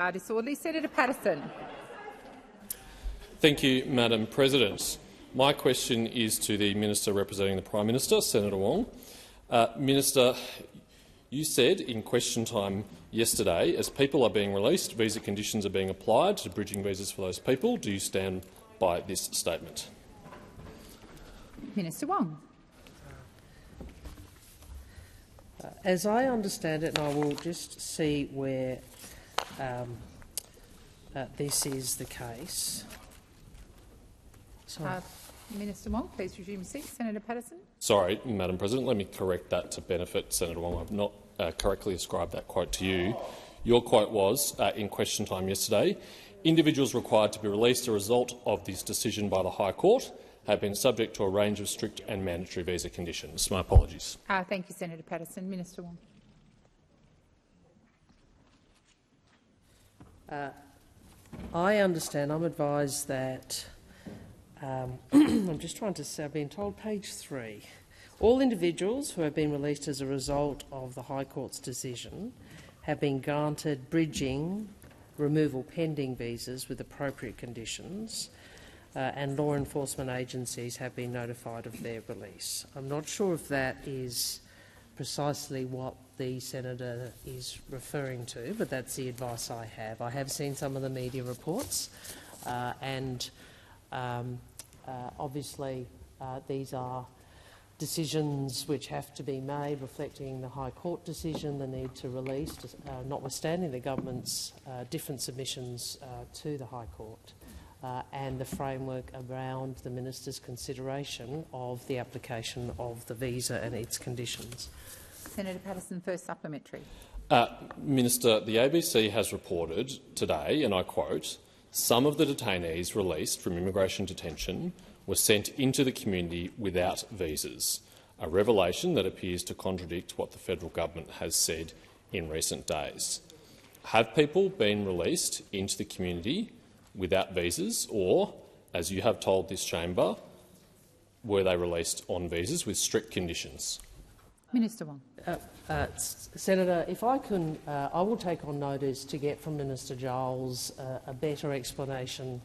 Disorderly. Senator Patterson. Thank you, Madam President. My question is to the Minister representing the Prime Minister, Senator Wong. Minister, you said in question time yesterday, as people are being released, visa conditions are being applied to bridging visas for those people. Do you stand by this statement? Minister Wong. As I understand it, and I will just see where this is the case. Minister Wong, please resume your seat. Senator Patterson. Sorry, Madam President, let me correct that to benefit Senator Wong. I've not correctly ascribed that quote to you. Your quote was, in question time yesterday, individuals required to be released as a result of this decision by the High Court have been subject to a range of strict and mandatory visa conditions. My apologies. Thank you, Senator Patterson. Minister Wong. I understand. I'm advised that I'm just trying to say, I've been told page 3. All individuals who have been released as a result of the High Court's decision have been granted bridging removal pending visas with appropriate conditions, and law enforcement agencies have been notified of their release. I'm not sure if that is precisely what the senator is referring to, but that's the advice I have. I have seen some of the media reports, and obviously these are decisions which have to be made reflecting the High Court decision, the need to release, notwithstanding the government's different submissions to the High Court, and the framework around the minister's consideration of the application of the visa and its conditions. Senator Patterson, first supplementary. Minister, the ABC has reported today, and I quote, "Some of the detainees released from immigration detention were sent into the community without visas," a revelation that appears to contradict what the federal government has said in recent days. Have people been released into the community without visas, or, as you have told this chamber, were they released on visas with strict conditions? Minister Wong. Senator, if I can, I will take on notice to get from Minister Giles a better explanation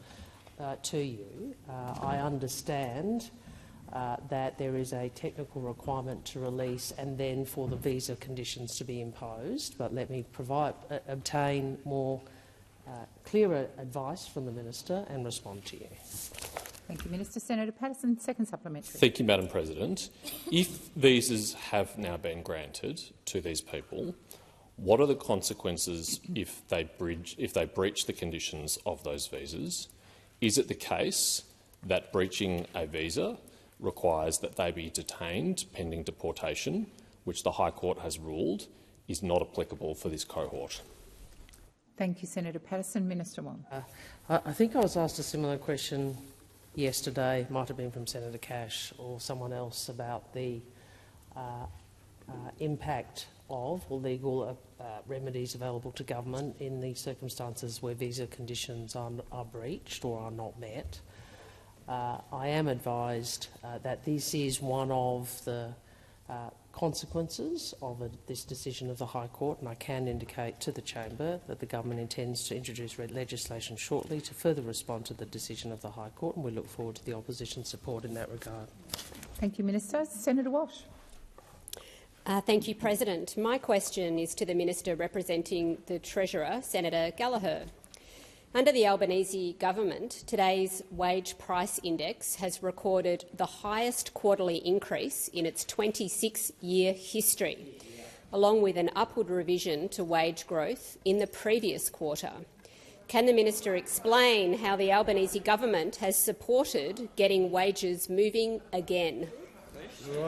to you. I understand that there is a technical requirement to release and then for the visa conditions to be imposed, but let me obtain more clearer advice from the minister and respond to you. Thank you, Minister. Senator Patterson, second supplementary. Thank you, Madam President. If visas have now been granted to these people, what are the consequences if they breach the conditions of those visas? Is it the case that breaching a visa requires that they be detained pending deportation, which the High Court has ruled is not applicable for this cohort? Thank you, Senator Patterson. Minister Wong. I think I was asked a similar question yesterday, might have been from Senator Cash or someone else, about the impact of or legal remedies available to government in the circumstances where visa conditions are breached or are not met. I am advised that this is one of the consequences of this decision of the High Court, and I can indicate to the chamber that the government intends to introduce legislation shortly to further respond to the decision of the High Court, and we look forward to the opposition's support in that regard. Thank you, Minister. Senator Walsh. Thank you, President. My question is to the Minister representing the Treasurer, Senator Gallagher. Under the Albanese government, today's wage price index has recorded the highest quarterly increase in its 26-year history, along with an upward revision to wage growth in the previous quarter. Can the minister explain how the Albanese government has supported getting wages moving again?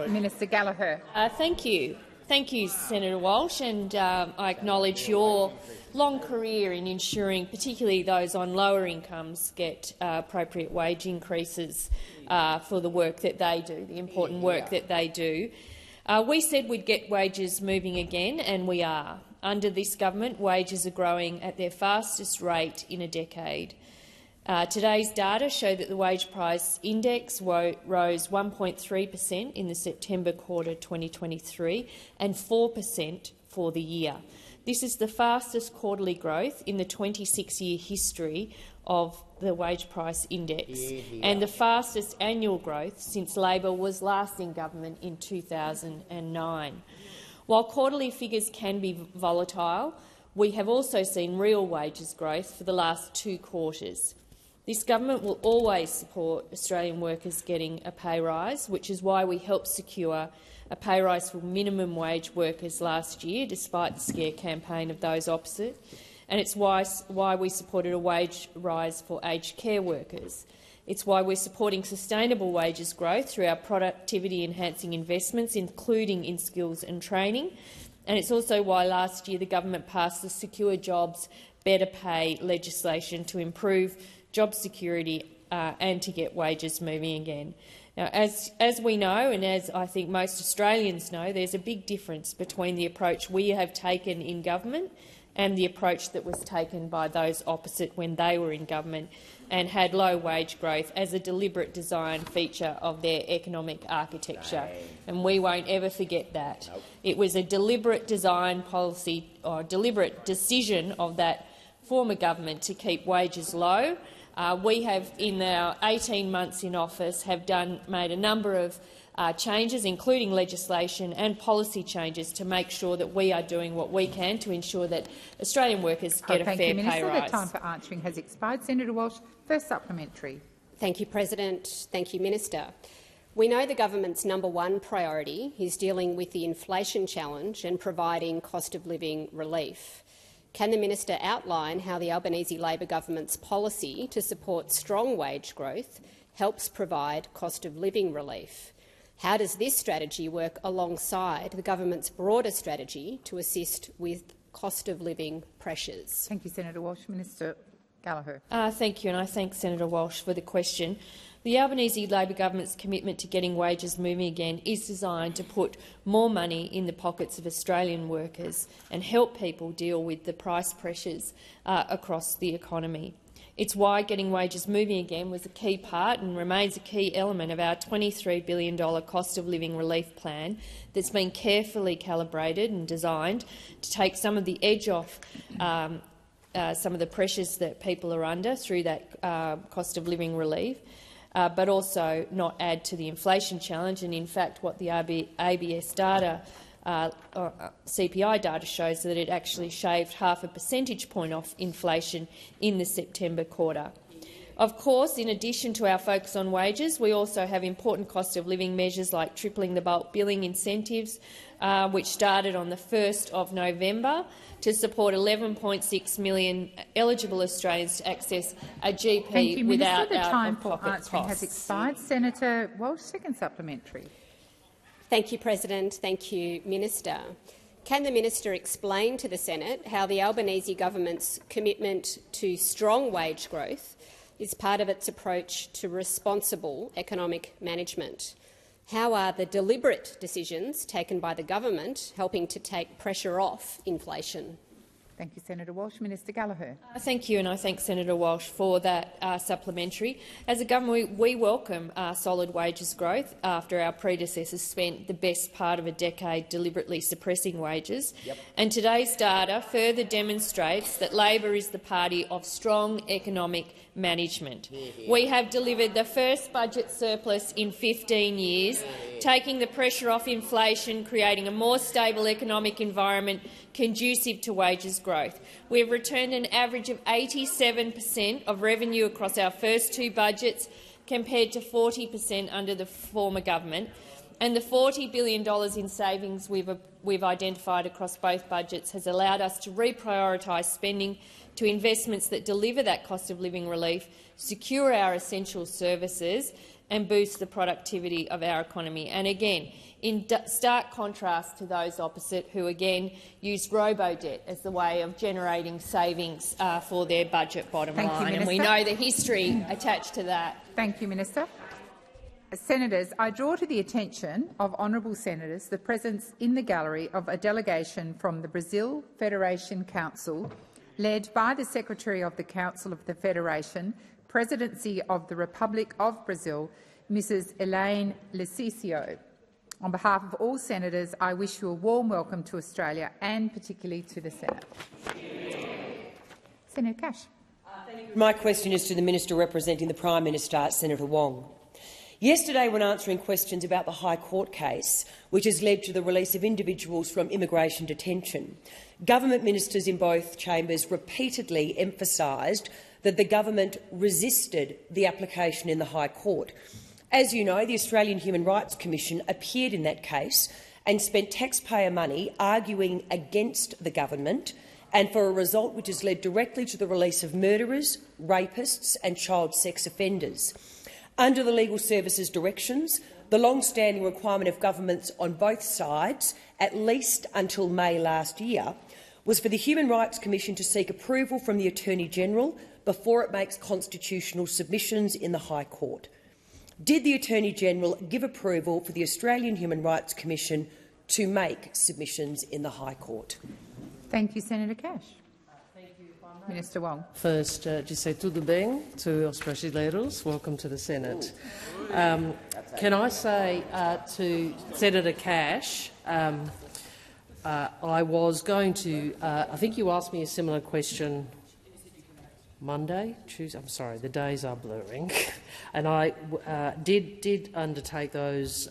Minister Gallagher. Thank you. Thank you, Senator Walsh, and I acknowledge your long career in ensuring particularly those on lower incomes get appropriate wage increases for the work that they do, the important work that they do. We said we'd get wages moving again, and we are. Under this government, wages are growing at their fastest rate in a decade. Today's data show that the wage price index rose 1.3% in the September quarter 2023 and 4% for the year. This is the fastest quarterly growth in the 26-year history of the wage price index and the fastest annual growth since Labor was last in government in 2009. While quarterly figures can be volatile, we have also seen real wages growth for the last 2 quarters. This government will always support Australian workers getting a pay rise, which is why we helped secure a pay rise for minimum wage workers last year, despite the scare campaign of those opposite, and it's why we supported a wage rise for aged care workers. It's why we're supporting sustainable wages growth through our productivity-enhancing investments, including in skills and training. And it's also why last year the government passed the Secure Jobs, Better Pay legislation to improve job security and to get wages moving again. Now, as we know, and as I think most Australians know, there's a big difference between the approach we have taken in government and the approach that was taken by those opposite when they were in government and had low wage growth as a deliberate design feature of their economic architecture. And we won't ever forget that. Nope. It was a deliberate design policy or deliberate decision of that former government to keep wages low. We have, in our 18 months in office, made a number of changes, including legislation and policy changes, to make sure that we are doing what we can to ensure that Australian workers get a fair pay rise. Thank you, Minister. The time for answering has expired. Senator Walsh, first supplementary. Thank you, President. Thank you, Minister. We know the government's #1 priority is dealing with the inflation challenge and providing cost of living relief. Can the minister outline how the Albanese Labor government's policy to support strong wage growth helps provide cost of living relief? How does this strategy work alongside the government's broader strategy to assist with cost of living pressures? Thank you, Senator Walsh. Minister Gallagher. Thank you, and I thank Senator Walsh for the question. The Albanese Labor government's commitment to getting wages moving again is designed to put more money in the pockets of Australian workers and help people deal with the price pressures across the economy. It's why getting wages moving again was a key part and remains a key element of our $23 billion cost of living relief plan that's been carefully calibrated and designed to take some of the edge off some of the pressures that people are under through that cost of living relief, but also not add to the inflation challenge. And in fact, what the ABS data, CPI data shows that it actually shaved 0.5 percentage point off inflation in the September quarter. Of course, in addition to our focus on wages, we also have important cost of living measures like tripling the bulk billing incentives, which started on the 1st of November to support 11.6 million eligible Australians to access a GP Thank you, without Minister. The time for out-of-pocket answering costs. has expired. Senator Walsh, second supplementary. Thank you, President. Thank you, Minister. Can the minister explain to the Senate how the Albanese government's commitment to strong wage growth is part of its approach to responsible economic management? How are the deliberate decisions taken by the government helping to take pressure off inflation? Thank you, Senator Walsh. Minister Gallagher. Thank you, and I thank Senator Walsh for that supplementary. As a government, we welcome solid wages growth after our predecessors spent the best part of a decade deliberately suppressing wages. And today's data further demonstrates that Labor is the party of strong economic management. We have delivered the first budget surplus in 15 years, taking the pressure off inflation, creating a more stable economic environment conducive to wages growth. We have returned an average of 87% of revenue across our first 2 budgets, compared to 40% under the former government. And the $40 billion in savings we've identified across both budgets has allowed us to reprioritise spending to investments that deliver that cost of living relief, secure our essential services and boost the productivity of our economy. And again, in stark contrast to those opposite who again used robo-debt as the way of generating savings for their budget bottom line. And we know the history attached to that. Thank you, Minister. Senators, I draw to the attention of honourable senators the presence in the gallery of a delegation from the Brazil Federation Council, led by the Secretary of the Council of the Federation, Presidency of the Republic of Brazil, Mrs. Elaine Lecicio. On behalf of all senators, I wish you a warm welcome to Australia and particularly to the Senate. Senator Cash. My question is to the Minister representing the Prime Minister, Senator Wong. Yesterday, when answering questions about the High Court case, which has led to the release of individuals from immigration detention, government ministers in both chambers repeatedly emphasised that the government resisted the application in the High Court. As you know, the Australian Human Rights Commission appeared in that case and spent taxpayer money arguing against the government and for a result which has led directly to the release of murderers, rapists and child sex offenders. Under the Legal Services directions, the long-standing requirement of governments on both sides, at least until May last year, was for the Human Rights Commission to seek approval from the Attorney-General before it makes constitutional submissions in the High Court. Did the Attorney-General give approval for the Australian Human Rights Commission to make submissions in the High Court? Thank you, Senator Cash. Minister Wong. First, dizer tudo bem to os brasileiros. Welcome to the Senate. Can I say to Senator Cash, I was going to, I think you asked me a similar question Monday, Tuesday, I'm sorry, the days are blurring, and I did undertake those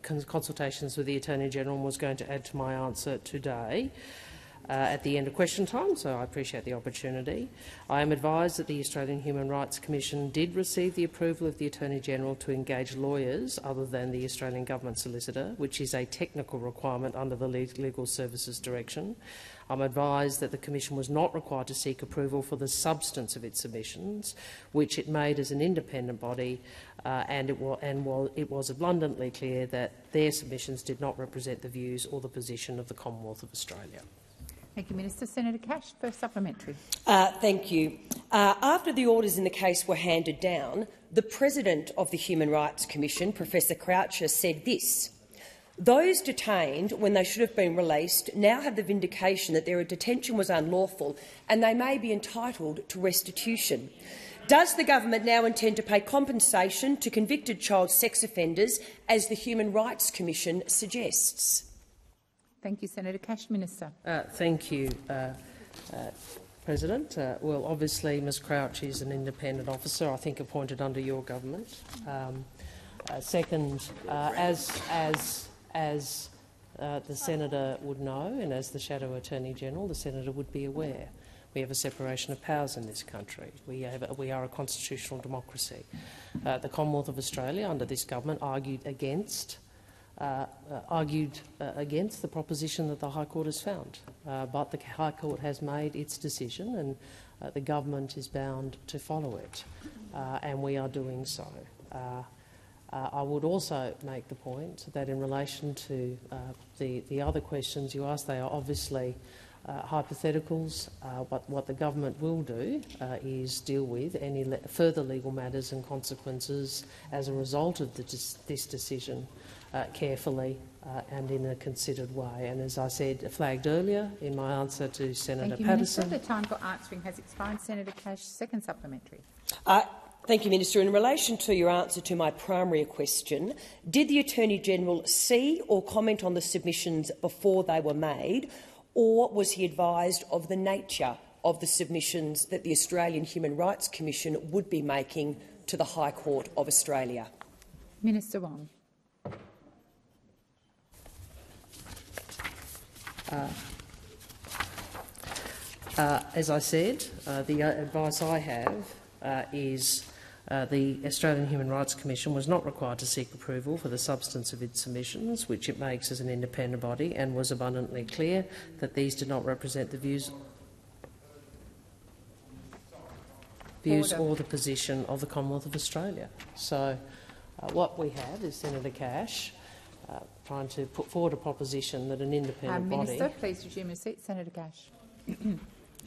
consultations with the Attorney-General and was going to add to my answer today. At the end of question time, so I appreciate the opportunity. I am advised that the Australian Human Rights Commission did receive the approval of the Attorney-General to engage lawyers other than the Australian Government Solicitor, which is a technical requirement under the Legal Services Direction. I'm advised that the Commission was not required to seek approval for the substance of its submissions, which it made as an independent body, and it was abundantly clear that their submissions did not represent the views or the position of the Commonwealth of Australia. Thank you, Minister. Senator Cash, first supplementary. Thank you. After the orders in the case were handed down, the President of the Human Rights Commission, Professor Croucher, said this: "Those detained when they should have been released now have the vindication that their detention was unlawful and they may be entitled to restitution. Does the government now intend to pay compensation to convicted child sex offenders, as the Human Rights Commission suggests?" Thank you, Senator Cash. Minister. Thank you, President. Well, obviously, Ms Crouch is an independent officer, I think appointed under your government. Second, as the Senator would know, and as the Shadow Attorney-General, the Senator would be aware, we have a separation of powers in this country. We are a constitutional democracy. The Commonwealth of Australia, under this government, argued against the proposition that the High Court has found. But the High Court has made its decision and the government is bound to follow it, and we are doing so. I would also make the point that in relation to the other questions you asked, they are obviously hypotheticals. What the government will do is deal with any further legal matters and consequences as a result of this decision carefully and in a considered way. And as I said, flagged earlier in my answer to Senator Patterson— Minister. The time for answering has expired. Senator Cash, second supplementary. Thank you, Minister. In relation to your answer to my primary question, did the Attorney-General see or comment on the submissions before they were made, or was he advised of the nature of the submissions that the Australian Human Rights Commission would be making to the High Court of Australia? Minister Wong. As I said, the advice I have is the Australian Human Rights Commission was not required to seek approval for the substance of its submissions, which it makes as an independent body, and was abundantly clear that these did not represent the views or the position of the Commonwealth of Australia. So what we have is Senator Cash trying to put forward a proposition that an independent Minister, please resume your seat. Senator Cash.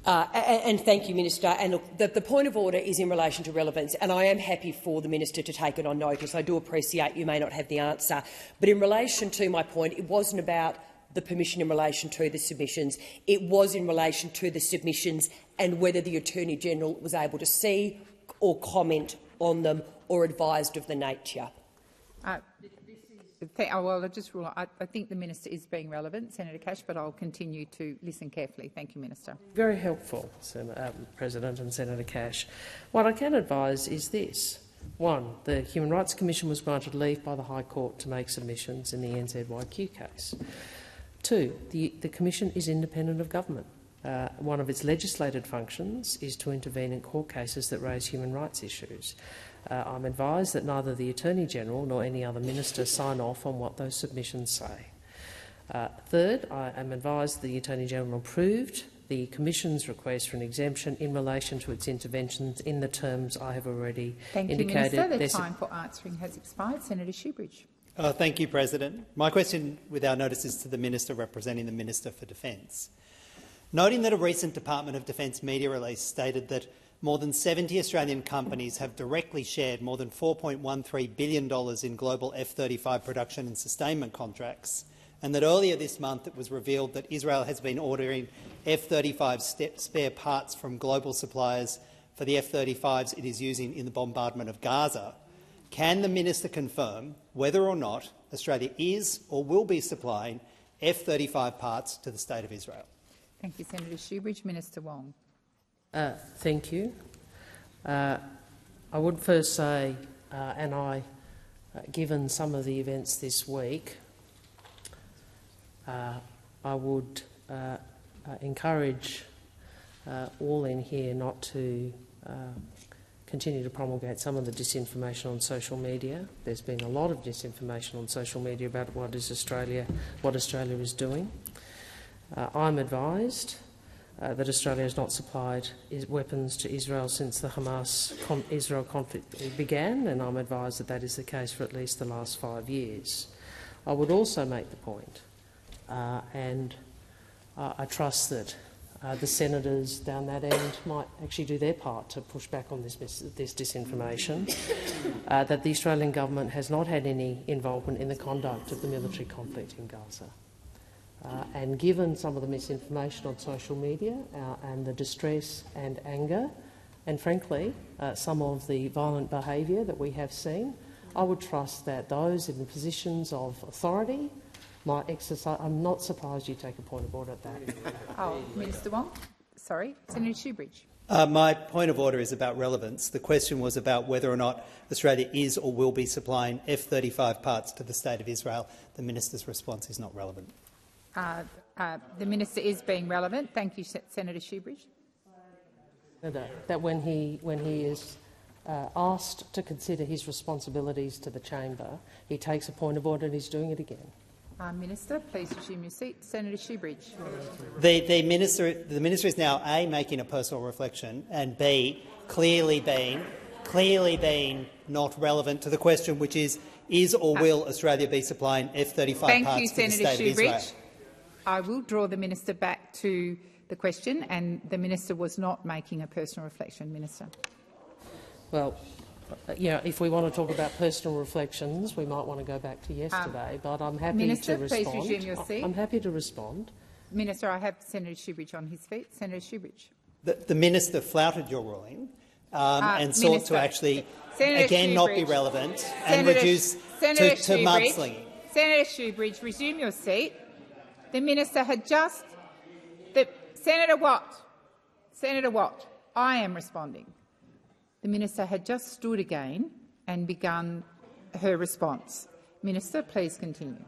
And thank you, Minister. And look, the point of order is in relation to relevance, and I am happy for the Minister to take it on notice. I do appreciate you may not have the answer, but in relation to my point, it wasn't about the permission in relation to the submissions. It was in relation to the submissions and whether the Attorney-General was able to see or comment on them or advised of the nature. I think the minister is being relevant, Senator Cash, but I'll continue to listen carefully. Thank you, Minister. Very helpful, President and Senator Cash. What I can advise is this. 1. The Human Rights Commission was granted leave by the High Court to make submissions in the NZYQ case. 2. The Commission is independent of government. One of its legislated functions is to intervene in court cases that raise human rights issues. I'm advised that neither the Attorney-General nor any other minister sign off on what those submissions say. 3rd, I am advised the Attorney-General approved the Commission's request for an exemption in relation to its interventions in the terms I have already indicated. Thank you, Minister. The time for answering has expired. Senator Shoebridge. Thank you, President. My question, without notice, is to the Minister representing the Minister for Defence. Noting that a recent Department of Defence media release stated that more than 70 Australian companies have directly shared more than $4.13 billion in global F-35 production and sustainment contracts, and that earlier this month it was revealed that Israel has been ordering F-35 spare parts from global suppliers for the F-35s it is using in the bombardment of Gaza, can the Minister confirm whether or not Australia is or will be supplying F-35 parts to the State of Israel? Thank you, Senator Shoebridge. Minister Wong. Thank you. I would first say, given some of the events this week, I would encourage all in here not to continue to promulgate some of the disinformation on social media. There's been a lot of disinformation on social media about what Australia is doing. I'm advised that Australia has not supplied weapons to Israel since the Hamas-Israel conflict began, and I'm advised that that is the case for at least the last 5 years. I would also make the point, and I trust that the senators down that end might actually do their part to push back on this disinformation, that the Australian government has not had any involvement in the conduct of the military conflict in Gaza. And given some of the misinformation on social media and the distress and anger and, frankly, some of the violent behaviour that we have seen, I would trust that those in the positions of authority might exercise. I'm not surprised you take a point of order at that. Minister Wong. Sorry, Senator Shoebridge. My point of order is about relevance. The question was about whether or not Australia is or will be supplying F-35 parts to the State of Israel. The Minister's response is not relevant. The Minister is being relevant. Thank you, Senator Shoebridge. That when he is asked to consider his responsibilities to the chamber, he takes a point of order and he's doing it again. Minister, please resume your seat. Senator Shoebridge. The minister is now A, making a personal reflection, and B, clearly being not relevant to the question, which is or will Australia be supplying F-35 parts to the State of Israel? I will draw the minister back to the question, and the minister was not making a personal reflection. Minister. Well, if we want to talk about personal reflections, we might want to go back to yesterday, but I'm happy Minister, to respond. Minister, please resume your seat. I'm happy to respond. Minister, I have Senator Shoebridge on his feet. Senator Shoebridge. The minister flouted your ruling and sought to actually again not be relevant and reduce to mudslinging. Senator Shoebridge, resume your seat. The minister had just... Senator Watt, I am responding. The minister had just stood again and begun her response. Minister, please continue.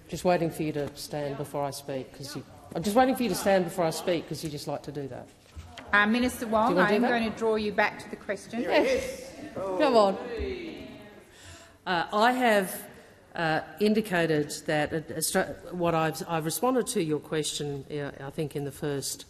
Just waiting for you to stand before I speak, because I'm just waiting for you to stand before I speak, because you just like to do that. Minister Wong, I am going to draw you back to the question. Come on. I have indicated that what I've responded to your question, I think, in the first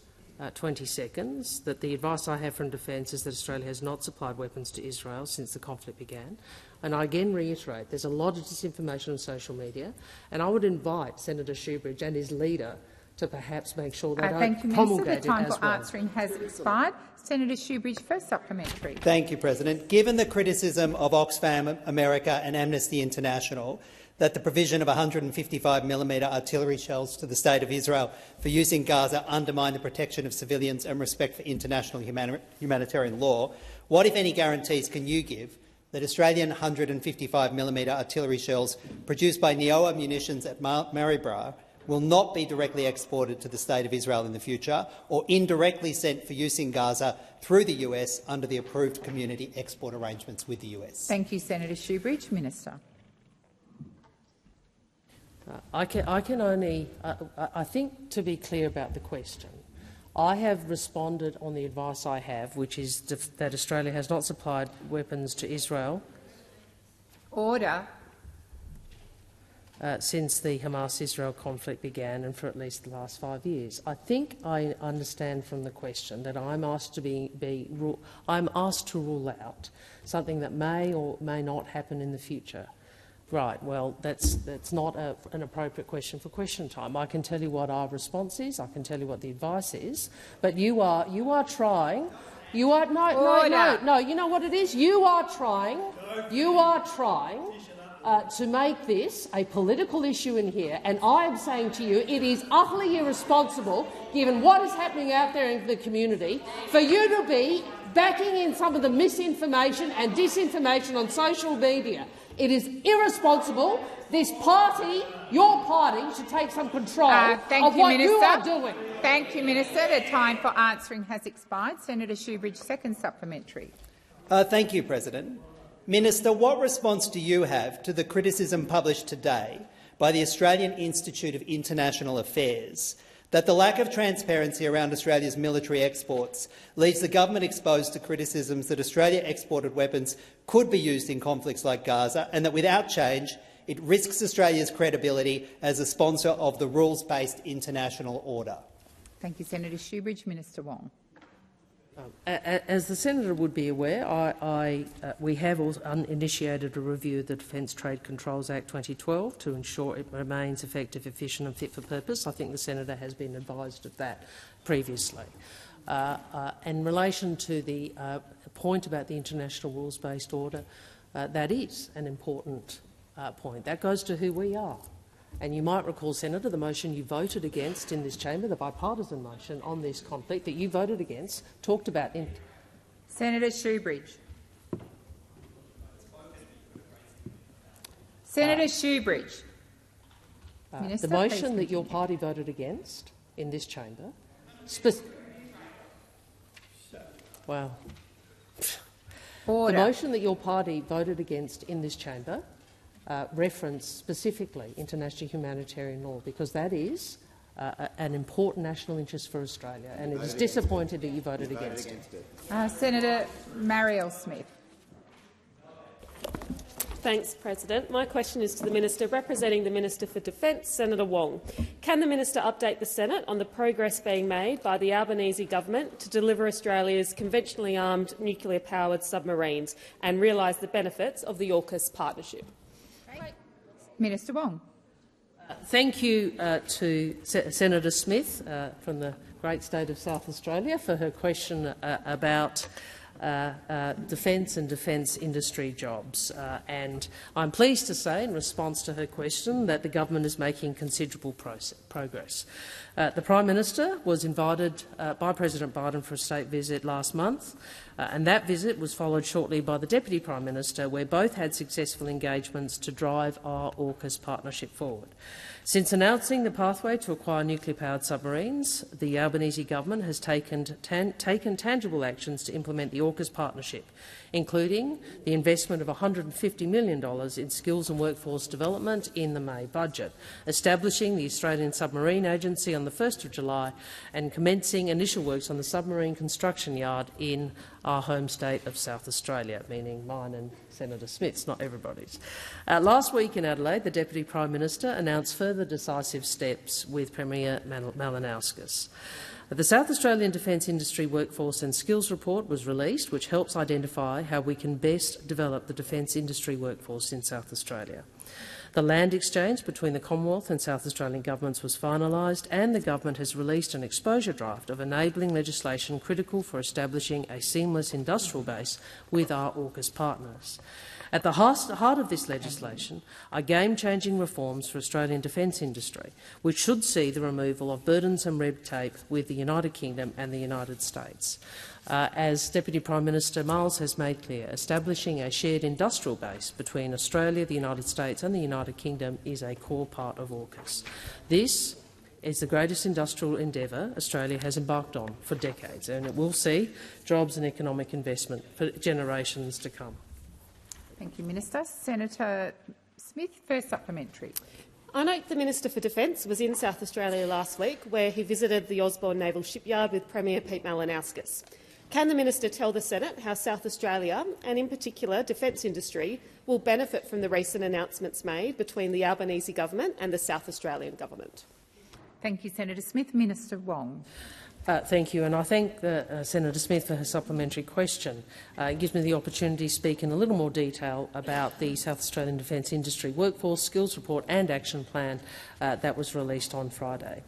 20 seconds, that the advice I have from Defence is that Australia has not supplied weapons to Israel since the conflict began. And I again reiterate, there's a lot of disinformation on social media, and I would invite Senator Shoebridge and his leader to perhaps make sure they don't promulgate it as well. The time for answering has expired. Senator Shoebridge, first supplementary. Thank you, President. Given the criticism of Oxfam America and Amnesty International that the provision of 155mm artillery shells to the State of Israel for use in Gaza undermine the protection of civilians and respect for international humanitarian law, what, if any, guarantees can you give that Australian 155mm artillery shells produced by Neoa Munitions at Maribor will not be directly exported to the State of Israel in the future or indirectly sent for use in Gaza through the US under the approved community export arrangements with the US? Thank you, Senator Shoebridge. Minister. I think, to be clear about the question, I have responded on the advice I have, which is that Australia has not supplied weapons to Israel. Order. Since the Hamas-Israel conflict began and for at least the last 5 years. I think I understand from the question that I'm asked to rule out something that may or may not happen in the future. Right, well, that's not an appropriate question for question time. I can tell you what our response is, I can tell you what the advice is, but you are trying. No, you know what it is? You are trying to make this a political issue in here, and I am saying to you it is utterly irresponsible, given what is happening out there in the community, for you to be backing in some of the misinformation and disinformation on social media. It is irresponsible. This party, your party, should take some control of what you are doing. Thank you, Minister. The time for answering has expired. Senator Shoebridge, second supplementary. Thank you, President. Minister, what response do you have to the criticism published today by the Australian Institute of International Affairs that the lack of transparency around Australia's military exports leaves the government exposed to criticisms that Australia exported weapons could be used in conflicts like Gaza, and that without change it risks Australia's credibility as a sponsor of the rules-based international order? Thank you, Senator Shoebridge. Minister Wong. As the senator would be aware, we have initiated a review of the Defence Trade Controls Act 2012 to ensure it remains effective, efficient and fit for purpose. I think the senator has been advised of that previously. In relation to the point about the international rules-based order, that is an important point. That goes to who we are. And you might recall, Senator, the motion you voted against in this chamber, the bipartisan motion on this conflict that you voted against, talked about— Senator Shoebridge. Senator Shoebridge. Minister, the motion that your party voted against in this chamber— Wow. Order. The motion that your party voted against in this chamber reference specifically international humanitarian law, because that is an important national interest for Australia, and it is disappointed that you voted against it. Senator Marielle Smith. Thanks, President. My question is to the Minister representing the Minister for Defence, Senator Wong. Can the Minister update the Senate on the progress being made by the Albanese government to deliver Australia's conventionally armed nuclear-powered submarines and realise the benefits of the AUKUS partnership? Minister Wong. Thank you to Senator Smith from the great state of South Australia for her question about defence and defence industry jobs. And I'm pleased to say, in response to her question, that the government is making considerable progress. The Prime Minister was invited by President Biden for a state visit last month, and that visit was followed shortly by the Deputy Prime Minister, where both had successful engagements to drive our AUKUS partnership forward. Since announcing the pathway to acquire nuclear-powered submarines, the Albanese government has taken tangible actions to implement the AUKUS partnership, including the investment of $150 million in skills and workforce development in the May budget, establishing the Australian Submarine Agency on the 1st of July and commencing initial works on the submarine construction yard in our home state of South Australia, meaning mine and Senator Smith's, not everybody's. Last week in Adelaide, the Deputy Prime Minister announced further decisive steps with Premier Malinauskas. The South Australian Defence Industry Workforce and Skills Report was released, which helps identify how we can best develop the defence industry workforce in South Australia. The land exchange between the Commonwealth and South Australian governments was finalised, and the government has released an exposure draft of enabling legislation critical for establishing a seamless industrial base with our AUKUS partners. At the heart of this legislation are game-changing reforms for Australian defence industry, which should see the removal of burdensome red tape with the United Kingdom and the United States. As Deputy Prime Minister Miles has made clear, establishing a shared industrial base between Australia, the United States and the United Kingdom is a core part of AUKUS. This is the greatest industrial endeavour Australia has embarked on for decades, and it will see jobs and economic investment for generations to come. Thank you, Minister. Senator Smith, first supplementary. I note the Minister for Defence was in South Australia last week, where he visited the Osborne Naval Shipyard with Premier Pete Malinauskas. Can the minister tell the Senate how South Australia, and in particular defence industry, will benefit from the recent announcements made between the Albanese government and the South Australian government? Thank you, Senator Smith. Minister Wong. Thank you, and I thank Senator Smith for her supplementary question. It gives me the opportunity to speak in a little more detail about the South Australian Defence Industry Workforce Skills Report and Action Plan that was released on Friday.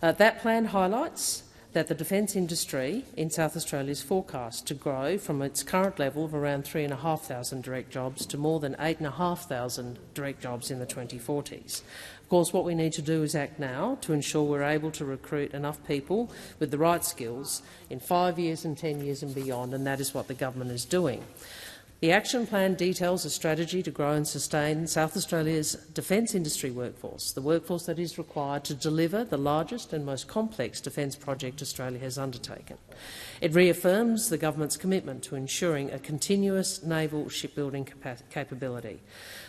That plan highlights that the defence industry in South Australia is forecast to grow from its current level of around 3,500 direct jobs to more than 8,500 direct jobs in the 2040s. Of course, what we need to do is act now to ensure we're able to recruit enough people with the right skills in 5 years and 10 years and beyond, and that is what the government is doing. The action plan details a strategy to grow and sustain South Australia's defence industry workforce, the workforce that is required to deliver the largest and most complex defence project Australia has undertaken. It reaffirms the government's commitment to ensuring a continuous naval shipbuilding capability.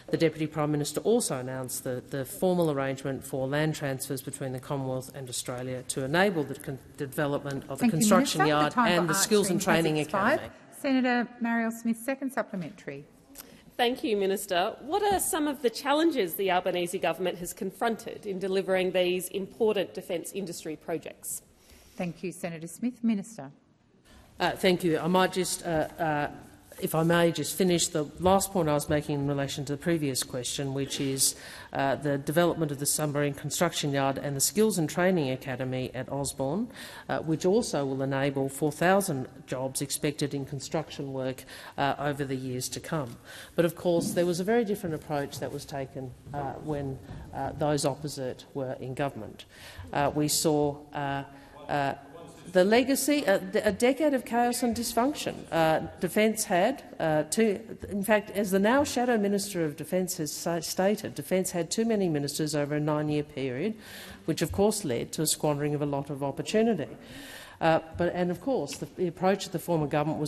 The Deputy Prime Minister also announced the formal arrangement for land transfers between the Commonwealth and Australia to enable the development of the construction yard and the Skills and Training Academy. Senator Marielle Smith, second supplementary. Thank you, Minister. What are some of the challenges the Albanese government has confronted in delivering these important defence industry projects? Thank you, Senator Smith. Minister. Thank you. I might just, if I may, just finish the last point I was making in relation to the previous question, which is the development of the submarine construction yard and the Skills and Training Academy at Osborne, which also will enable 4,000 jobs expected in construction work over the years to come. But of course, there was a very different approach that was taken when those opposite were in government. We saw the legacy, a decade of chaos and dysfunction. Defence had, in fact, as the now Shadow Minister of Defence has stated, Defence had too many ministers over a 9-year period, which of course led to a squandering of a lot of opportunity. And of course, the approach of the former government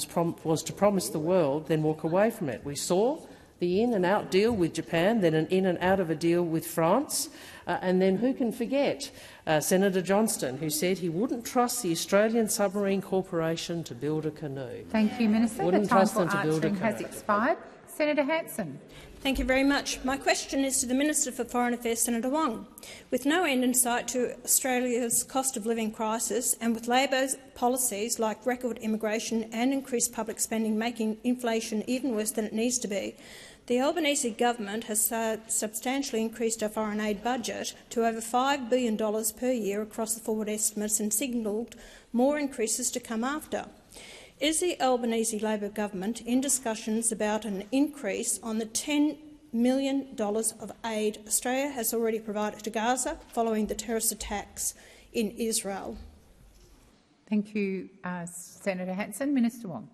was to promise the world, then walk away from it. We saw the in and out deal with Japan, then an in and out of a deal with France, and then who can forget Senator Johnston, who said he wouldn't trust the Australian Submarine Corporation to build a canoe. Thank you, Minister. The time for answering has expired. Senator Hanson. Thank you very much. My question is to the Minister for Foreign Affairs, Senator Wong. With no end in sight to Australia's cost of living crisis and with Labor's policies like record immigration and increased public spending making inflation even worse than it needs to be, the Albanese government has substantially increased our foreign aid budget to over $5 billion per year across the forward estimates and signalled more increases to come after. Is the Albanese Labor government in discussions about an increase on the $10 million of aid Australia has already provided to Gaza following the terrorist attacks in Israel? Thank you, Senator Hanson. Minister Wong.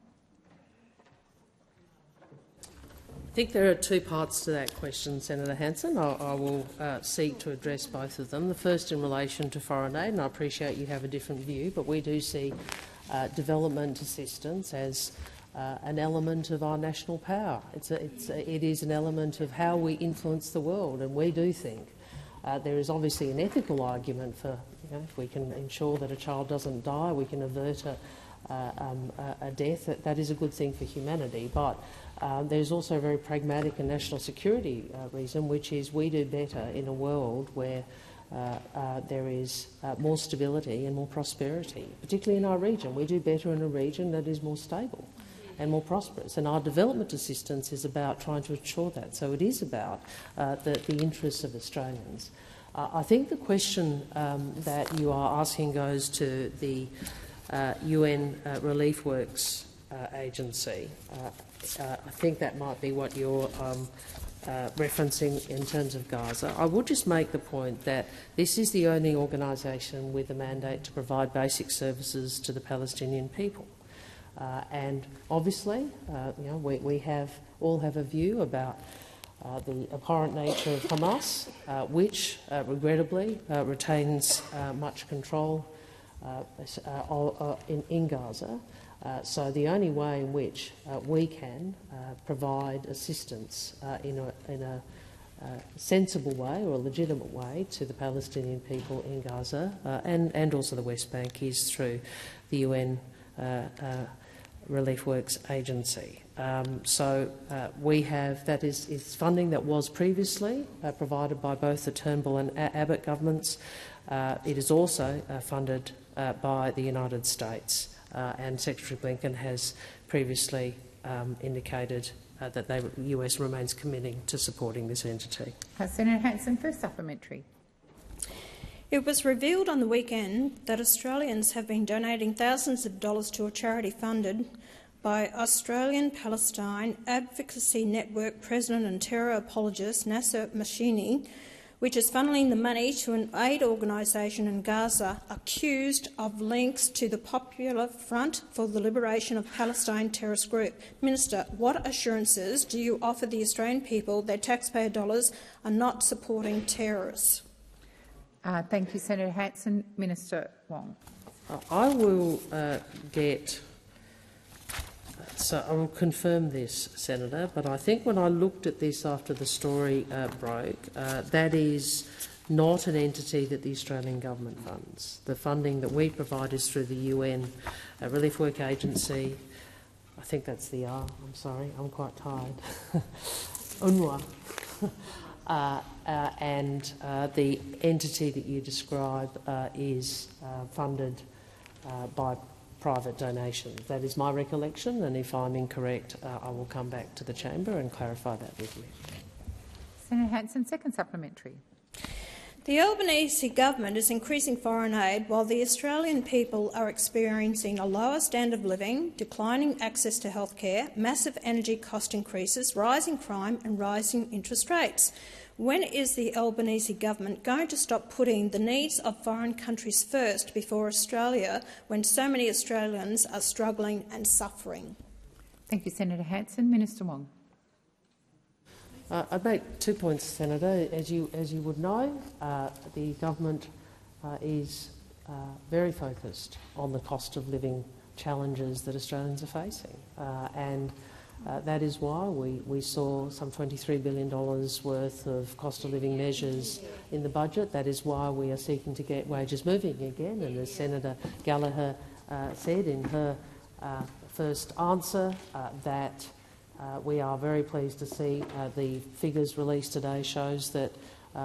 I think there are two parts to that question, Senator Hanson. I will seek to address both of them. The first in relation to foreign aid, and I appreciate you have a different view, but we do see development assistance as an element of our national power. It is an element of how we influence the world, and we do think there is obviously an ethical argument for, if we can ensure that a child doesn't die, we can avert a death, that is a good thing for humanity. But there's also a very pragmatic and national security reason, which is we do better in a world where there is more stability and more prosperity, particularly in our region. We do better in a region that is more stable and more prosperous, and our development assistance is about trying to ensure that. So it is about the interests of Australians. I think the question that you are asking goes to the UN relief works agency. I think that might be what you're referencing in terms of Gaza. I would just make the point that this is the only organisation with a mandate to provide basic services to the Palestinian people. And obviously, we all have a view about the abhorrent nature of Hamas, which regrettably retains much control in Gaza. So the only way in which we can provide assistance in a sensible way or a legitimate way to the Palestinian people in Gaza and also the West Bank is through the UN Relief Works Agency. We have that is funding that was previously provided by both the Turnbull and Abbott governments. It is also funded by the United States. And Secretary Blinken has previously indicated that the US remains committed to supporting this entity. Senator Hanson, first supplementary. It was revealed on the weekend that Australians have been donating thousands of dollars to a charity funded by Australian Palestine Advocacy Network President and terror apologist Nasser Mashini, which is funneling the money to an aid organisation in Gaza accused of links to the Popular Front for the Liberation of Palestine terrorist group. Minister, what assurances do you offer the Australian people that taxpayer dollars are not supporting terrorists? Thank you, Senator Hanson. Minister Wong. I will I will confirm this, Senator, but I think when I looked at this after the story broke, that is not an entity that the Australian Government funds. The funding that we provide is through the UN Relief Work Agency. I think that's the R. I'm sorry, I'm quite tired. UNRWA. And the entity that you describe is funded by private donations. That is my recollection, and if I'm incorrect, I will come back to the chamber and clarify that with you. Senator Hanson, second supplementary. The Albanese government is increasing foreign aid while the Australian people are experiencing a lower standard of living, declining access to healthcare, massive energy cost increases, rising crime and rising interest rates. When is the Albanese government going to stop putting the needs of foreign countries first before Australia when so many Australians are struggling and suffering? Thank you, Senator Hanson. Minister Wong. I'd make 2 points, Senator. As you would know, the government is very focused on the cost of living challenges that Australians are facing, and that is why we saw some $23 billion worth of cost of living measures in the budget. That is why we are seeking to get wages moving again. And as Senator Gallagher said in her first answer, that we are very pleased to see the figures released today shows that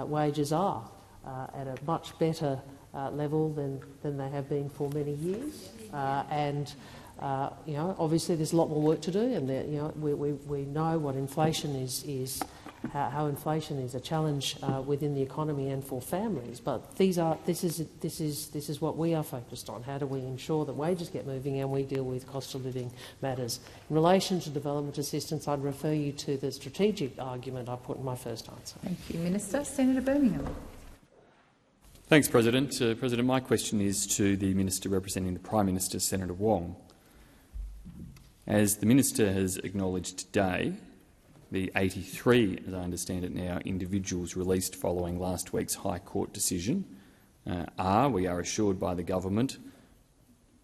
wages are at a much better level than they have been for many years. Obviously there's a lot more work to do, and we know what inflation is, how inflation is a challenge within the economy and for families. But this is what we are focused on. How do we ensure that wages get moving and we deal with cost of living matters? In relation to development assistance, I'd refer you to the strategic argument I put in my first answer. Thank you, Minister. Senator Birmingham. Thanks, President. President, my question is to the Minister representing the Prime Minister, Senator Wong. As the Minister has acknowledged today, the 83, as I understand it now, individuals released following last week's High Court decision we are assured by the government,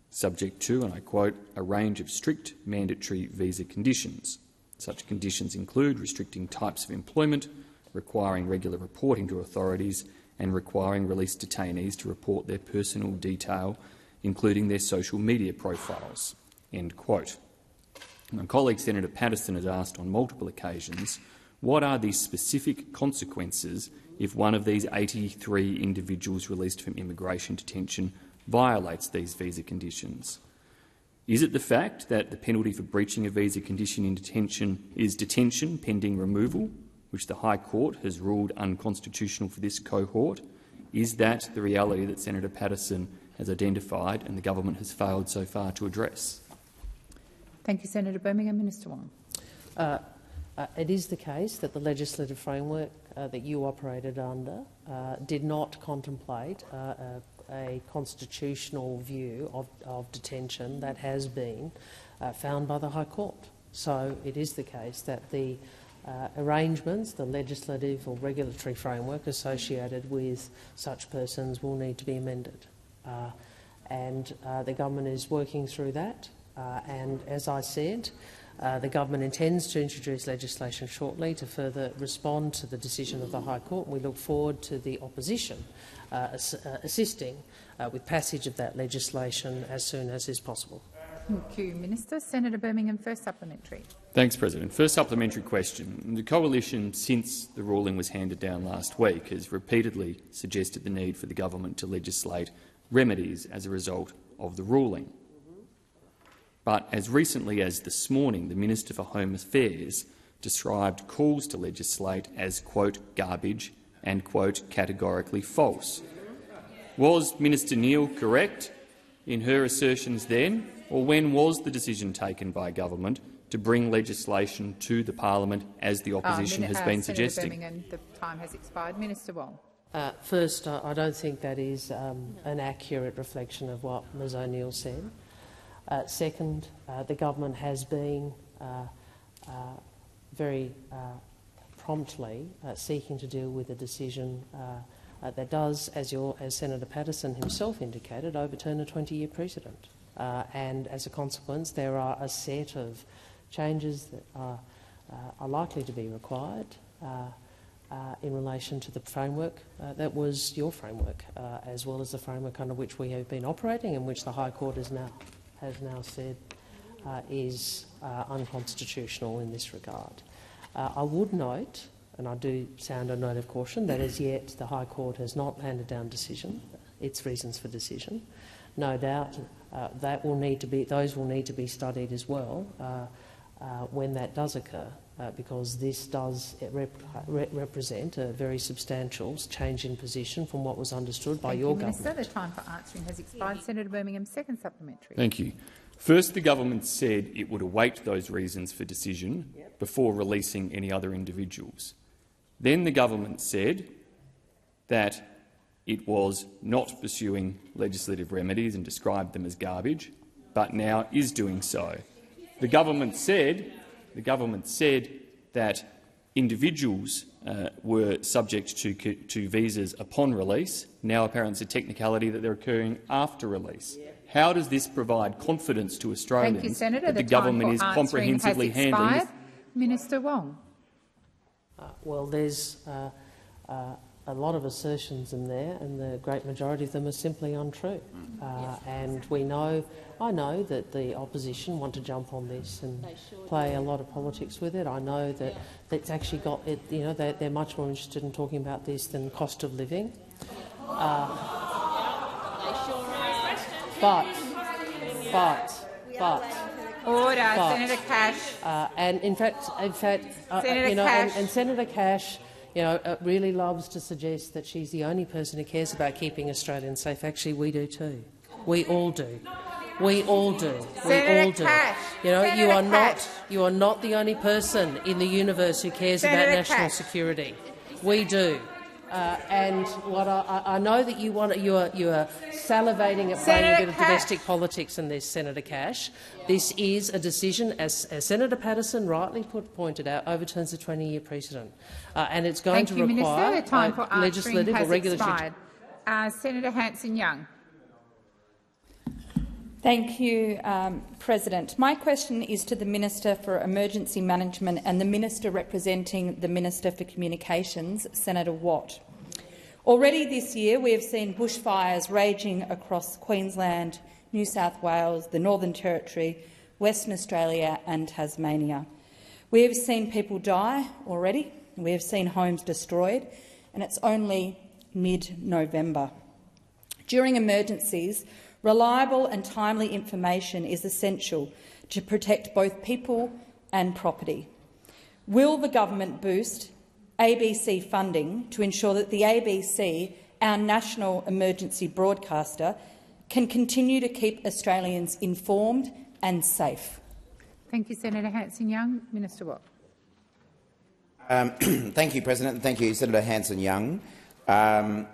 subject to, and I quote, a range of strict mandatory visa conditions. Such conditions include restricting types of employment, requiring regular reporting to authorities and requiring released detainees to report their personal detail, including their social media profiles." End quote. My colleague Senator Patterson has asked on multiple occasions, what are the specific consequences if one of these 83 individuals released from immigration detention violates these visa conditions? Is it the fact that the penalty for breaching a visa condition in detention is detention pending removal, which the High Court has ruled unconstitutional for this cohort? Is that the reality that Senator Patterson has identified and the government has failed so far to address? Thank you, Senator Birmingham. Minister Wong. It is the case that the legislative framework that you operated under did not contemplate a constitutional view of detention that has been found by the High Court. So it is the case that the arrangements, the legislative or regulatory framework associated with such persons will need to be amended. And the government is working through that. And as I said, the government intends to introduce legislation shortly to further respond to the decision of the High Court. We look forward to the opposition assisting with passage of that legislation as soon as is possible. Thank you, Minister. Senator Birmingham, first supplementary. Thanks, President. First supplementary question. The Coalition, since the ruling was handed down last week, has repeatedly suggested the need for the government to legislate remedies as a result of the ruling. But as recently as this morning, the Minister for Home Affairs described calls to legislate as, quote, garbage and, quote, categorically false. Was Minister Neal correct in her assertions then, or when was the decision taken by government to bring legislation to the parliament as the opposition has been suggesting? Senator Birmingham, the time has expired. Minister Wong. First, I don't think that is an accurate reflection of what Ms O'Neill said. Second, the government has been very promptly seeking to deal with a decision that does, as Senator Patterson himself indicated, overturn a 20-year precedent. And as a consequence, there are a set of changes that are likely to be required in relation to the framework that was your framework, as well as the framework under which we have been operating and which the High Court has now said is unconstitutional in this regard. I would note, and I do sound a note of caution, that as yet the High Court has not handed down its reasons for decision. No doubt those will need to be studied as well when that does occur, because this does represent a very substantial change in position from what was understood by your government. Minister, the time for answering has expired. Senator Birmingham, second supplementary. Thank you. First, the government said it would await those reasons for decision before releasing any other individuals. Then the government said that it was not pursuing legislative remedies and described them as garbage, but now is doing so. The government said that individuals were subject to visas upon release. Now apparently it's a technicality that they're occurring after release. How does this provide confidence to Australians that the government is comprehensively handling this? Minister Wong. Well, there's a lot of assertions in there, and the great majority of them are simply untrue. And I know that the opposition want to jump on this and play a lot of politics with it. I know that it's actually got it. You know, they're much more interested in talking about this than cost of living. But. Order, Senator Cash. And in fact, Senator Cash. And Senator Cash, really loves to suggest that she's the only person who cares about keeping Australians safe. Actually, we do too. We all do. We all do. We all do. Cash. You are not the only person in the universe who cares about national security. We do. And what I know that you are salivating at playing a bit of domestic politics in this, Senator Cash. This is a decision, as Senator Patterson rightly pointed out, overturns a 20-year precedent, and it's going to require Minister. The time for legislative or regulatory. Senator Hanson-Young. Thank you, President. My question is to the Minister for Emergency Management and the Minister representing the Minister for Communications, Senator Watt. Already this year we have seen bushfires raging across Queensland, New South Wales, the Northern Territory, Western Australia and Tasmania. We have seen people die already, we have seen homes destroyed, and it's only mid-November. During emergencies, reliable and timely information is essential to protect both people and property. Will the government boost ABC funding to ensure that the ABC, our national emergency broadcaster, can continue to keep Australians informed and safe? Thank you, Senator Hanson-Young. Minister Watt. Thank you, President. Thank you, Senator Hanson-Young. As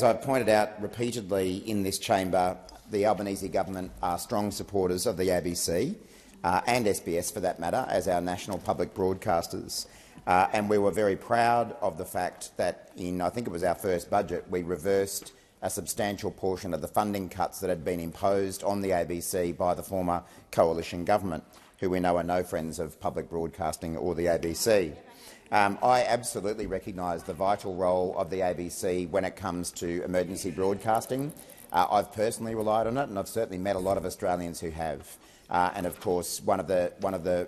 I've pointed out repeatedly in this chamber, the Albanese government are strong supporters of the ABC and SBS, for that matter, as our national public broadcasters. And we were very proud of the fact that in, I think it was our first budget, we reversed a substantial portion of the funding cuts that had been imposed on the ABC by the former coalition government, who we know are no friends of public broadcasting or the ABC. I absolutely recognise the vital role of the ABC when it comes to emergency broadcasting. I've personally relied on it, and I've certainly met a lot of Australians who have. And of course, one of the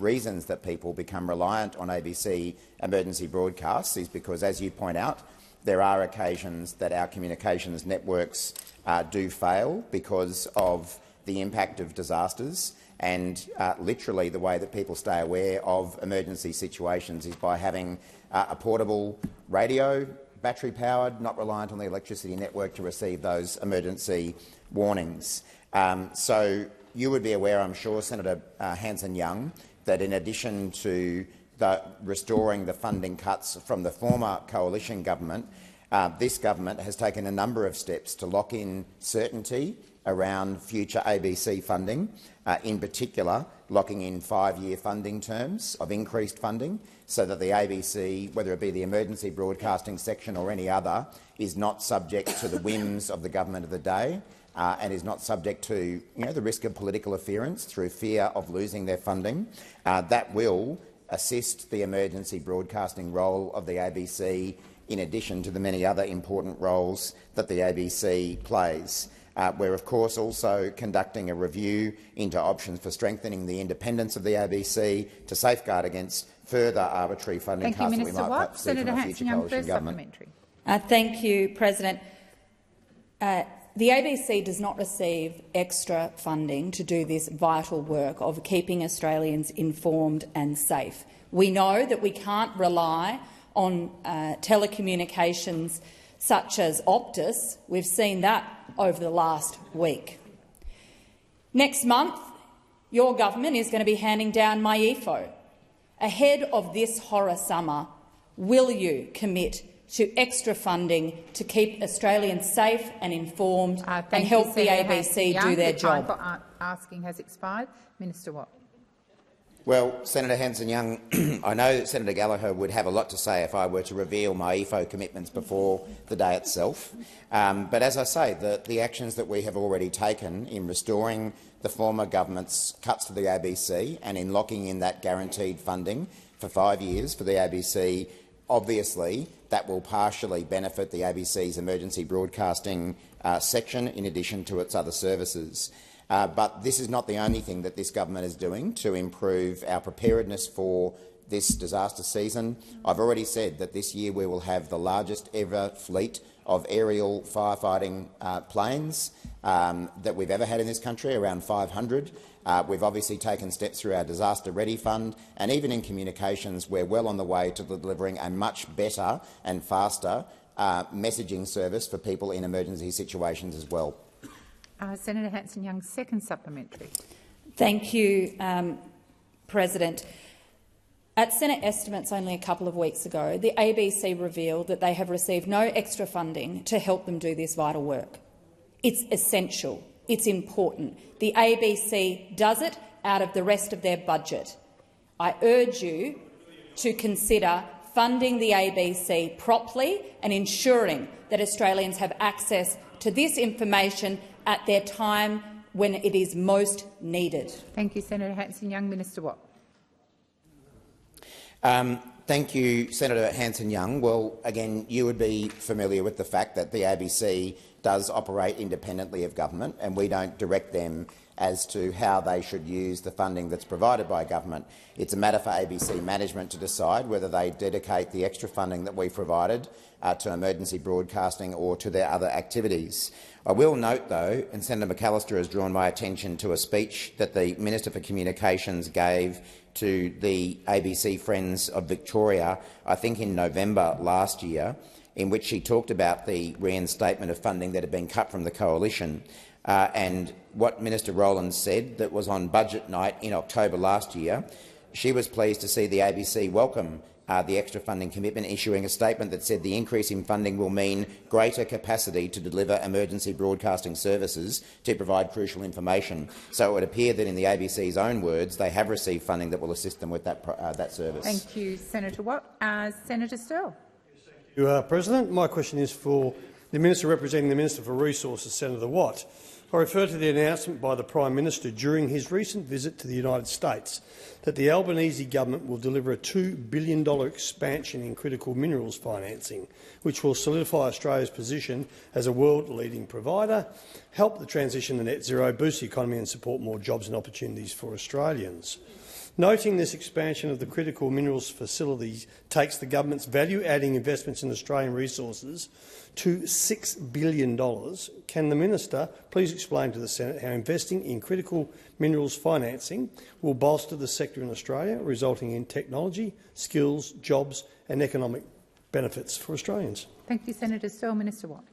reasons that people become reliant on ABC emergency broadcasts is because, as you point out, there are occasions that our communications networks do fail because of the impact of disasters, and literally the way that people stay aware of emergency situations is by having a portable radio, battery-powered, not reliant on the electricity network to receive those emergency warnings. So you would be aware, I'm sure, Senator Hanson-Young, that in addition to restoring the funding cuts from the former coalition government, this government has taken a number of steps to lock in certainty around future ABC funding, in particular locking in 5-year funding terms of increased funding, so that the ABC, whether it be the emergency broadcasting section or any other, is not subject to the whims of the government of the day and is not subject to the risk of political interference through fear of losing their funding. That will assist the emergency broadcasting role of the ABC, in addition to the many other important roles that the ABC plays. We're of course also conducting a review into options for strengthening the independence of the ABC to safeguard against further arbitrary funding cuts that we might see from a future coalition government. Thank you, President. The ABC does not receive extra funding to do this vital work of keeping Australians informed and safe. We know that we can't rely on telecommunications such as AUKUS. We've seen that over the last week. Next month, your government is going to be handing down my EFO. Ahead of this horror summer, will you commit to extra funding to keep Australians safe and informed and help the ABC do their job? The time for asking has expired. Minister Watt. Well, Senator Hanson-Young, I know that Senator Gallagher would have a lot to say if I were to reveal my EFO commitments before the day itself. But as I say, the actions that we have already taken in restoring the former government's cuts to the ABC and in locking in that guaranteed funding for 5 years for the ABC, obviously that will partially benefit the ABC's emergency broadcasting section in addition to its other services. But this is not the only thing that this government is doing to improve our preparedness for this disaster season. I've already said that this year we will have the largest ever fleet of aerial firefighting planes that we've ever had in this country, around 500. We've obviously taken steps through our Disaster Ready Fund, and even in communications we're well on the way to delivering a much better and faster messaging service for people in emergency situations as well. Senator Hanson-Young's second supplementary. Thank you, President. At Senate estimates only a couple of weeks ago, the ABC revealed that they have received no extra funding to help them do this vital work. It's essential. It's important. The ABC does it out of the rest of their budget. I urge you to consider funding the ABC properly and ensuring that Australians have access to this information at their time when it is most needed. Thank you, Senator Hanson-Young. Minister Watt. Thank you, Senator Hanson-Young. Well, again, you would be familiar with the fact that the ABC does operate independently of government, and we don't direct them as to how they should use the funding that's provided by government. It's a matter for ABC management to decide whether they dedicate the extra funding that we've provided to emergency broadcasting or to their other activities. I will note, though, and Senator McAllister has drawn my attention to a speech that the Minister for Communications gave to the ABC Friends of Victoria, I think in November last year, in which she talked about the reinstatement of funding that had been cut from the coalition. And what Minister Rowland said that was on budget night in October last year, she was pleased to see the ABC welcome the extra funding commitment, issuing a statement that said the increase in funding will mean greater capacity to deliver emergency broadcasting services to provide crucial information. So it would appear that, in the ABC's own words, they have received funding that will assist them with that service. Thank you, Senator Watt. Senator Sterle. Thank you, President. My question is for the Minister representing the Minister for Resources, Senator Watt. I refer to the announcement by the Prime Minister during his recent visit to the United States that the Albanese government will deliver a $2 billion expansion in critical minerals financing, which will solidify Australia's position as a world-leading provider, help the transition to net zero, boost the economy and support more jobs and opportunities for Australians. Noting this expansion of the critical minerals facilities takes the government's value-adding investments in Australian resources to $6 billion, can the minister please explain to the Senate how investing in critical minerals financing will bolster the sector in Australia, resulting in technology, skills, jobs and economic benefits for Australians? Thank you, Senator Sterle. Minister Watt.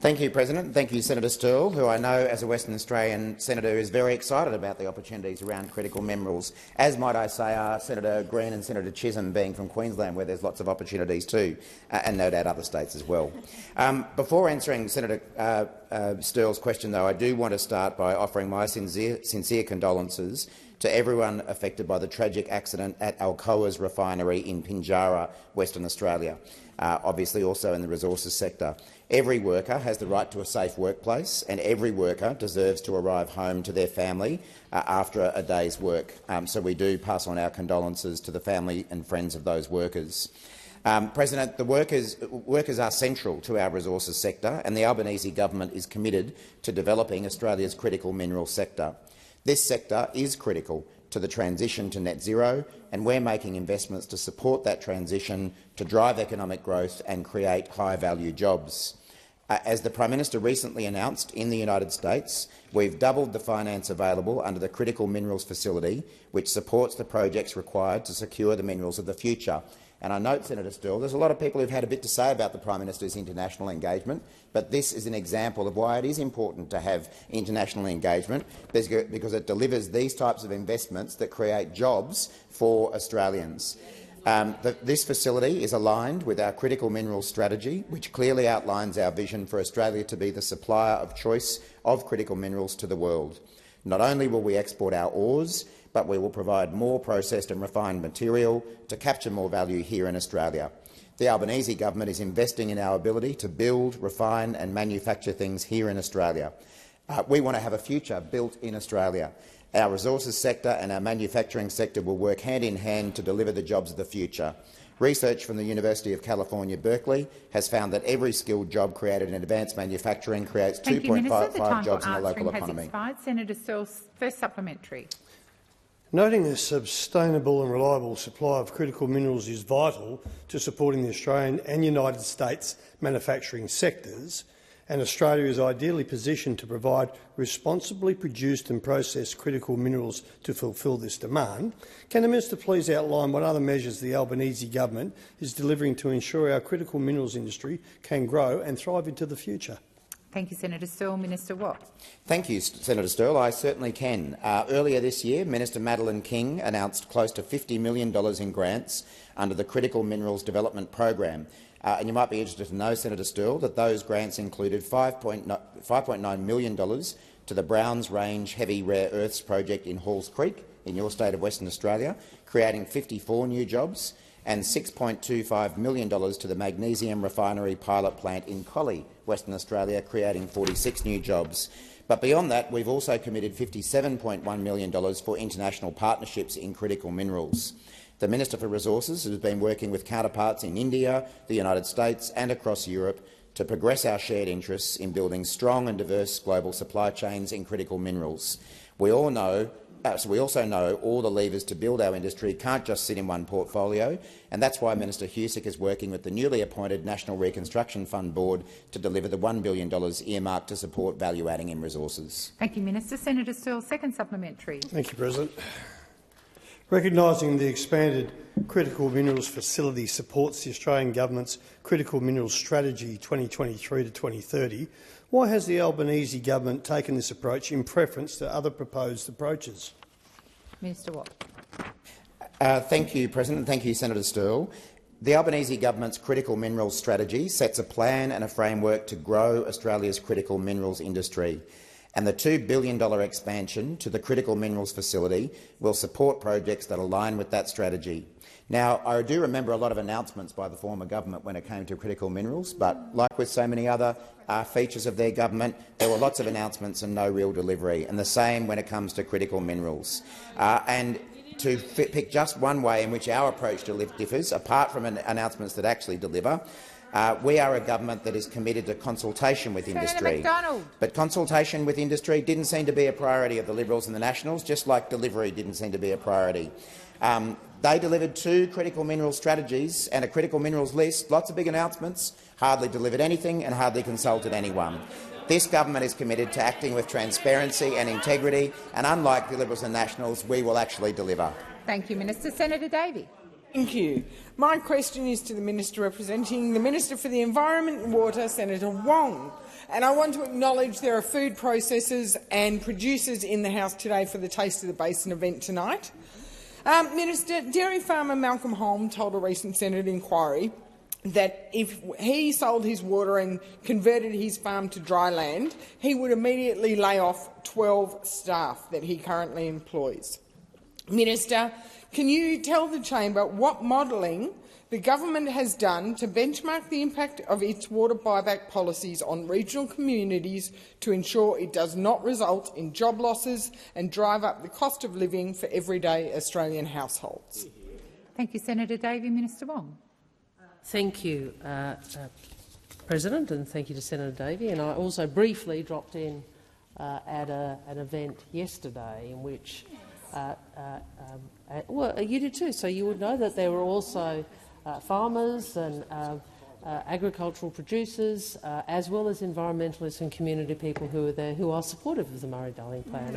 Thank you, President. Thank you, Senator Sterle, who I know, as a Western Australian senator, is very excited about the opportunities around critical minerals, as might I say are Senator Green and Senator Chisholm, being from Queensland, where there's lots of opportunities too, and no doubt other states as well. Before answering Senator Sterle's question, though, I do want to start by offering my sincere condolences to everyone affected by the tragic accident at AUKUS refinery in Pinjarra, Western Australia, obviously also in the resources sector. Every worker has the right to a safe workplace, and every worker deserves to arrive home to their family after a day's work. So we do pass on our condolences to the family and friends of those workers. President, the workers are central to our resources sector, and the Albanese government is committed to developing Australia's critical mineral sector. This sector is critical to the transition to net zero, and we're making investments to support that transition, to drive economic growth and create high-value jobs. As the Prime Minister recently announced in the United States, we've doubled the finance available under the Critical Minerals Facility, which supports the projects required to secure the minerals of the future. And I note, Senator Sterle, there's a lot of people who've had a bit to say about the Prime Minister's international engagement, but this is an example of why it is important to have international engagement, because it delivers these types of investments that create jobs for Australians. This facility is aligned with our critical minerals strategy, which clearly outlines our vision for Australia to be the supplier of choice of critical minerals to the world. Not only will we export our ores, but we will provide more processed and refined material to capture more value here in Australia. The Albanese government is investing in our ability to build, refine and manufacture things here in Australia. We want to have a future built in Australia. Our resources sector and our manufacturing sector will work hand in hand to deliver the jobs of the future. Research from the University of California, Berkeley has found that every skilled job created in advanced manufacturing creates 2.55 jobs in the local economy. Expired. Senator Sterle's first supplementary. Noting a sustainable and reliable supply of critical minerals is vital to supporting the Australian and United States manufacturing sectors, and Australia is ideally positioned to provide responsibly produced and processed critical minerals to fulfil this demand, can the Minister please outline what other measures the Albanese government is delivering to ensure our critical minerals industry can grow and thrive into the future? Thank you, Senator Sterle. Minister Watt. Thank you, Senator Sterle. I certainly can. Earlier this year, Minister Madeleine King announced close to $50 million in grants under the Critical Minerals Development Program. And you might be interested to know, Senator Sterle, that those grants included $5.9 million to the Browns Range Heavy Rare Earths project in Halls Creek in your state of Western Australia, creating 54 new jobs, and $6.25 million to the Magnesium Refinery Pilot Plant in Collie, Western Australia, creating 46 new jobs. But beyond that, we've also committed $57.1 million for international partnerships in critical minerals. The Minister for Resources has been working with counterparts in India, the United States and across Europe to progress our shared interests in building strong and diverse global supply chains in critical minerals. We also know all the levers to build our industry can't just sit in one portfolio, and that's why Minister Husic is working with the newly appointed National Reconstruction Fund Board to deliver the $1 billion earmarked to support value-adding in resources. Thank you, Minister. Senator Sterle, second supplementary. Thank you, President. Recognising the expanded critical minerals facility supports the Australian Government's Critical Minerals Strategy 2023 to 2030, Why has the Albanese government taken this approach in preference to other proposed approaches? Minister Watt. Thank you, President. Thank you, Senator Sterle. The Albanese government's critical minerals strategy sets a plan and a framework to grow Australia's critical minerals industry, and the $2 billion expansion to the critical minerals facility will support projects that align with that strategy. Now, I do remember a lot of announcements by the former government when it came to critical minerals, but like with so many other features of their government, there were lots of announcements and no real delivery, and the same when it comes to critical minerals. And to pick just one way in which our approach differs, apart from announcements that actually deliver, we are a government that is committed to consultation with industry. But consultation with industry didn't seem to be a priority of the Liberals and the Nationals, just like delivery didn't seem to be a priority. They delivered 2 critical minerals strategies and a critical minerals list, lots of big announcements, hardly delivered anything and hardly consulted anyone. This government is committed to acting with transparency and integrity, and unlike the Liberals and Nationals, we will actually deliver. Thank you, Minister. Senator Davey. Thank you. My question is to the Minister representing the Minister for the Environment and Water, Senator Wong. And I want to acknowledge there are food processors and producers in the House today for the Taste of the Basin event tonight. Minister, dairy farmer Malcolm Holm told a recent Senate inquiry that if he sold his water and converted his farm to dry land, he would immediately lay off 12 staff that he currently employs. Minister, can you tell the chamber what modelling the government has done to benchmark the impact of its water buyback policies on regional communities to ensure it does not result in job losses and drive up the cost of living for everyday Australian households? Thank you, Senator Davey. Minister Wong. Thank you, President, and thank you to Senator Davey. And I also briefly dropped in at an event yesterday in which well, you did too, so you would know that there were also farmers and agricultural producers, as well as environmentalists and community people who are there who are supportive of the Murray-Darling Plan.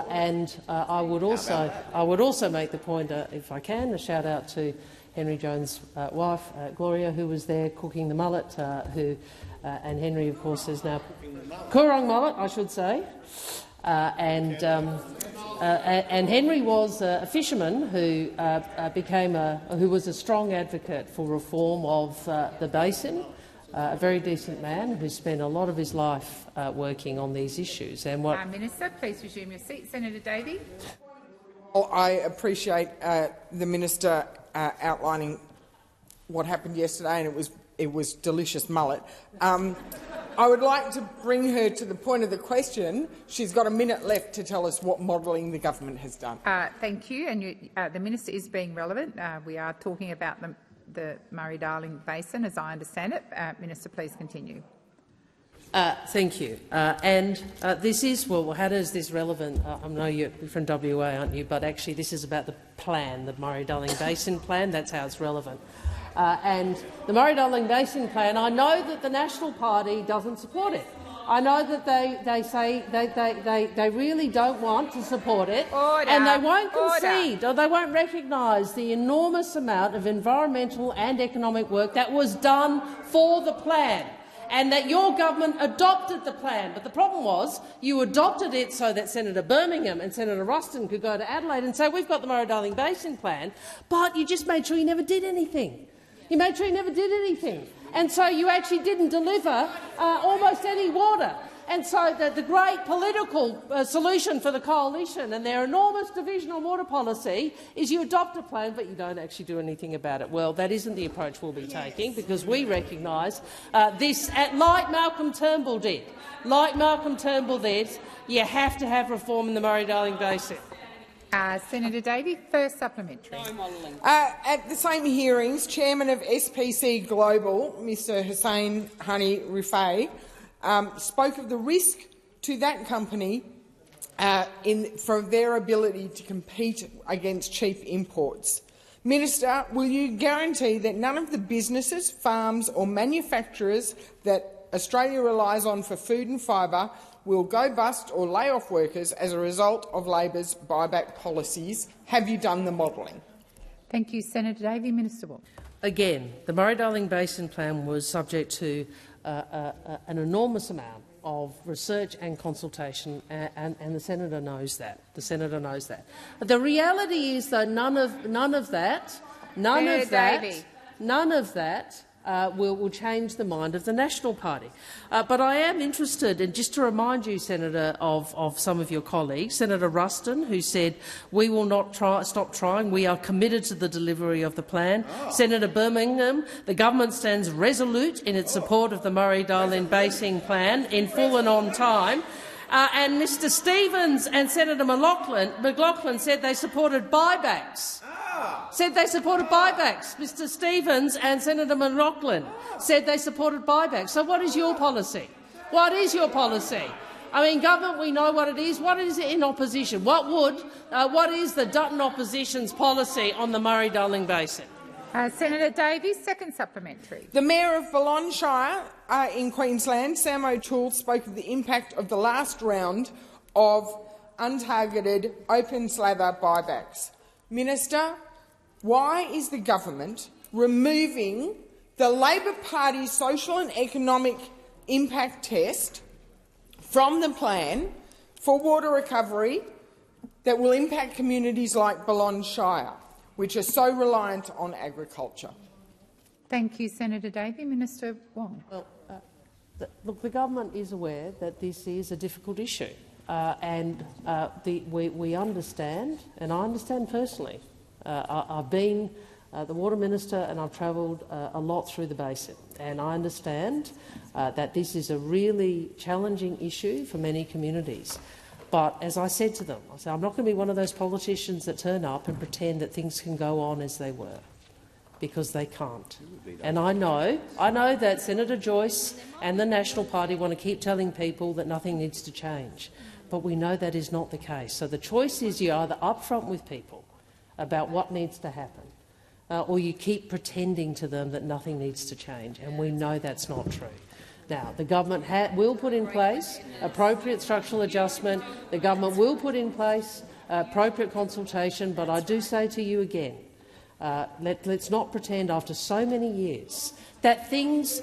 And I would also make the point, if I can, a shout out to Henry Jones' wife, Gloria, who was there cooking the mullet, and Henry, of course, is now Coorong mullet, I should say. And Henry was a fisherman who who was a strong advocate for reform of the basin, a very decent man who spent a lot of his life working on these issues. And Minister, please resume your seat. Senator Davey. Well, I appreciate the minister outlining what happened yesterday, and it was delicious mullet. I would like to bring her to the point of the question. She's got a minute left to tell us what modelling the government has done. Thank you. And the minister is being relevant. We are talking about the Murray-Darling Basin, as I understand it. Minister, please continue. Thank you. This is, well, how is this relevant? I know you're from WA, aren't you? But actually this is about the plan, the Murray-Darling Basin Plan. That's how it's relevant. And the Murray-Darling Basin Plan, I know that the National Party doesn't support it. I know that they say they really don't want to support it, and they won't concede or they won't recognise the enormous amount of environmental and economic work that was done for the plan, and that your government adopted the plan. But the problem was you adopted it so that Senator Birmingham and Senator Ruston could go to Adelaide and say, we've got the Murray-Darling Basin Plan, but you just made sure you never did anything. You made sure you never did anything. And so you actually didn't deliver almost any water. And so the great political solution for the coalition and their enormous division on water policy is you adopt a plan but you don't actually do anything about it. Well, that isn't the approach we'll be taking, because we recognise this, like Malcolm Turnbull did. Like Malcolm Turnbull did, you have to have reform in the Murray-Darling Basin. Senator Davey, first supplementary. At the same hearings, Chairman of SPC Global, Mr Hussein Hani Rifai, spoke of the risk to that company for their ability to compete against cheap imports. Minister, will you guarantee that none of the businesses, farms or manufacturers that Australia relies on for food and fibre will go bust or lay off workers as a result of Labor's buyback policies? Have you done the modelling? Thank you, Senator Davey. Minister Wong. Again, the Murray-Darling Basin Plan was subject to an enormous amount of research and consultation, and the senator knows that. The senator knows that. The reality is, though, none of that will change the mind of the National Party. But I am interested, and just to remind you, Senator, of some of your colleagues, Senator Ruston, who said, we will not stop trying, we are committed to the delivery of the plan. Senator Birmingham, the government stands resolute in its support of the Murray-Darling Basin Plan in full and on time. And Mr Stevens and Senator McLaughlin said they supported buybacks. Mr Stevens and Senator McLaughlin said they supported buybacks. So what is your policy? What is your policy? I mean, government, we know what it is. What is it in opposition? What is the Dutton opposition's policy on the Murray-Darling Basin? Senator Davies, second supplementary. The Mayor of Balonne Shire in Queensland, Sam O'Toole, spoke of the impact of the last round of untargeted open slather buybacks. Minister, why is the government removing the Labor Party's social and economic impact test from the plan for water recovery that will impact communities like Balonne Shire, which are so reliant on agriculture? Thank you, Senator Davey. Minister Wong. Well, look, the government is aware that this is a difficult issue, and we understand, and I understand personally. I've been the Water Minister and I've travelled a lot through the basin, and I understand that this is a really challenging issue for many communities. But as I said to them, I'm not going to be one of those politicians that turn up and pretend that things can go on as they were, because they can't. And I know that Senator Joyce and the National Party want to keep telling people that nothing needs to change, but we know that is not the case. So the choice is you're either upfront with people about what needs to happen, or you keep pretending to them that nothing needs to change, and we know that's not true. Now, the government will put in place appropriate structural adjustment. The government will put in place appropriate consultation. But I do say to you again, let's not pretend after so many years that things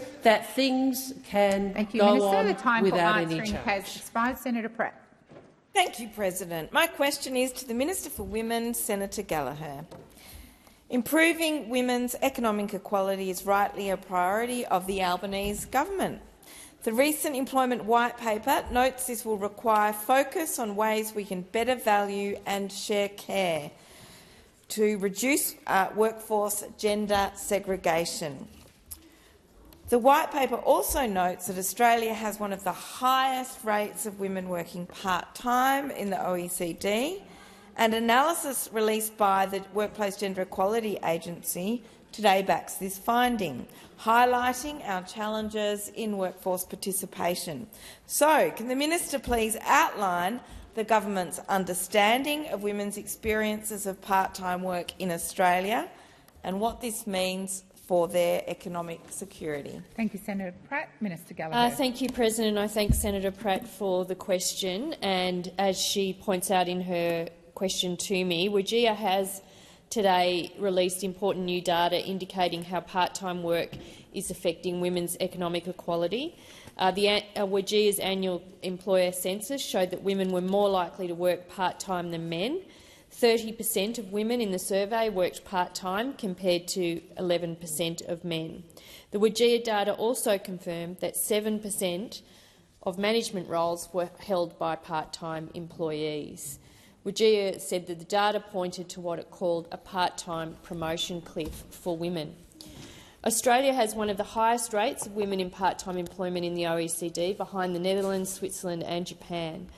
can go on without any change. Has expired. Senator Pratt. Thank you, President. My question is to the Minister for Women, Senator Gallagher. Improving women's economic equality is rightly a priority of the Albanese government. The recent employment white paper notes this will require focus on ways we can better value and share care to reduce workforce gender segregation. The white paper also notes that Australia has one of the highest rates of women working part-time in the OECD, and analysis released by the Workplace Gender Equality Agency today backs this finding, highlighting our challenges in workforce participation. So, can the minister please outline the government's understanding of women's experiences of part-time work in Australia and what this means for their economic security? Thank you, Senator Pratt. Minister Gallagher. Thank you, President. I thank Senator Pratt for the question. And as she points out in her question to me, WGEA has today released important new data indicating how part-time work is affecting women's economic equality. WGEA's annual employer census showed that women were more likely to work part-time than men. 30% of women in the survey worked part-time compared to 11% of men. The WGEA data also confirmed that 7% of management roles were held by part-time employees. WGEA said that the data pointed to what it called a part-time promotion cliff for women. Australia has one of the highest rates of women in part-time employment in the OECD, behind the Netherlands, Switzerland and Japan.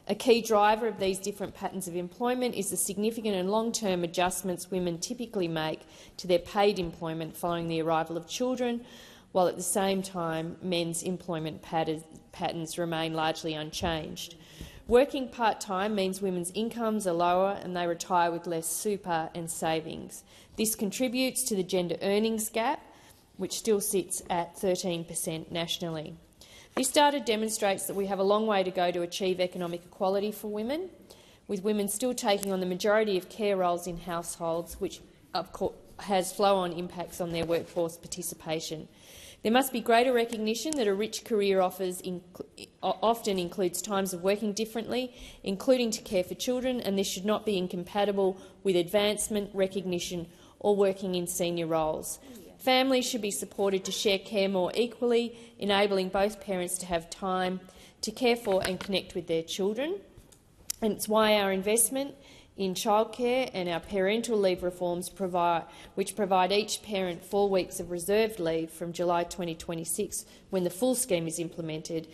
A key driver of these different patterns of employment is the significant and long-term adjustments women typically make to their paid employment following the arrival of children, while at the same time men's employment patterns remain largely unchanged. Working part-time means women's incomes are lower and they retire with less super and savings. This contributes to the gender earnings gap, which still sits at 13% nationally. This data demonstrates that we have a long way to go to achieve economic equality for women, with women still taking on the majority of care roles in households, which of has flow-on impacts on their workforce participation. There must be greater recognition that a rich career often includes times of working differently, including to care for children, and this should not be incompatible with advancement, recognition or working in senior roles. Families should be supported to share care more equally, enabling both parents to have time to care for and connect with their children. And it's why our investment in childcare and our parental leave reforms which provide each parent 4 weeks of reserved leave from July 2026, when the full scheme is implemented,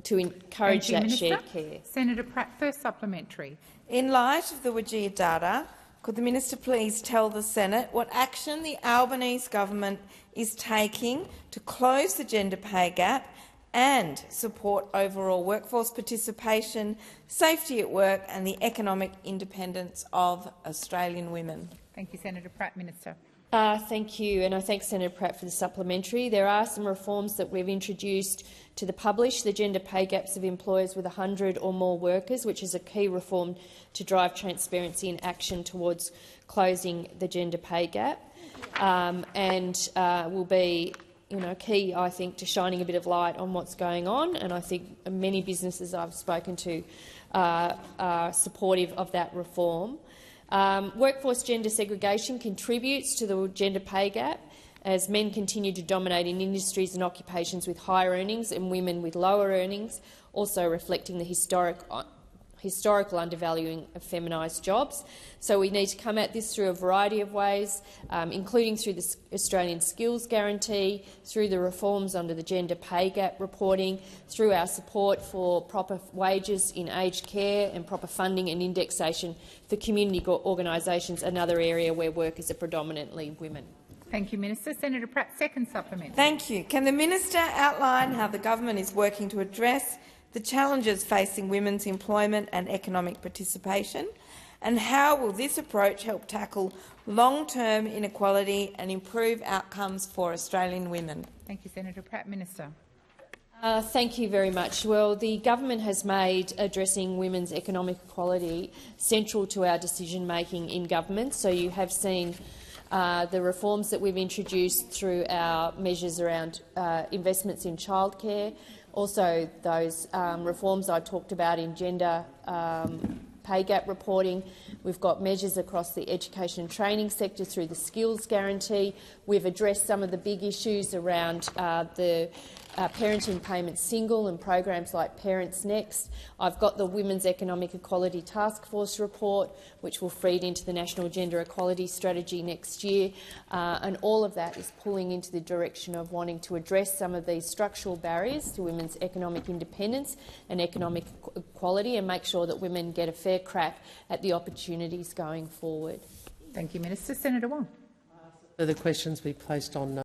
to encourage that shared care. Senator Pratt, first supplementary. In light of the Wajir data, could the minister please tell the Senate what action the Albanese government is taking to close the gender pay gap and support overall workforce participation, safety at work and the economic independence of Australian women? Thank you, Senator Pratt. Minister. Thank you, and I thank Senator Pratt for the supplementary. There are some reforms that we've introduced to the gender pay gaps of employers with 100 or more workers, which is a key reform to drive transparency and action towards closing the gender pay gap, and will be key, I think, to shining a bit of light on what's going on. And I think many businesses I've spoken to are supportive of that reform. Workforce gender segregation contributes to the gender pay gap, as men continue to dominate in industries and occupations with higher earnings and women with lower earnings, also reflecting the historical undervaluing of feminised jobs. So we need to come at this through a variety of ways, including through the Australian Skills Guarantee, through the reforms under the gender pay gap reporting, through our support for proper wages in aged care and proper funding and indexation for community organisations, another area where workers are predominantly women. Thank you, Minister. Senator Pratt, second supplementary. Thank you. Can the minister outline how the government is working to address the challenges facing women's employment and economic participation, and how will this approach help tackle long-term inequality and improve outcomes for Australian women? Thank you, Senator Pratt. Minister. Thank you very much. Well, the government has made addressing women's economic equality central to our decision-making in government. So you have seen the reforms that we've introduced through our measures around investments in childcare, also those reforms I talked about in gender pay gap reporting. We've got measures across the education and training sector through the Skills Guarantee. We've addressed some of the big issues around the parenting payment single and programs like Parents Next. I've got the Women's Economic Equality Task Force report, which will feed into the National Gender Equality Strategy next year, and all of that is pulling into the direction of wanting to address some of these structural barriers to women's economic independence and economic equality, and make sure that women get a fair crack at the opportunities going forward. Thank you, Minister. Senator Wong. Further questions be placed on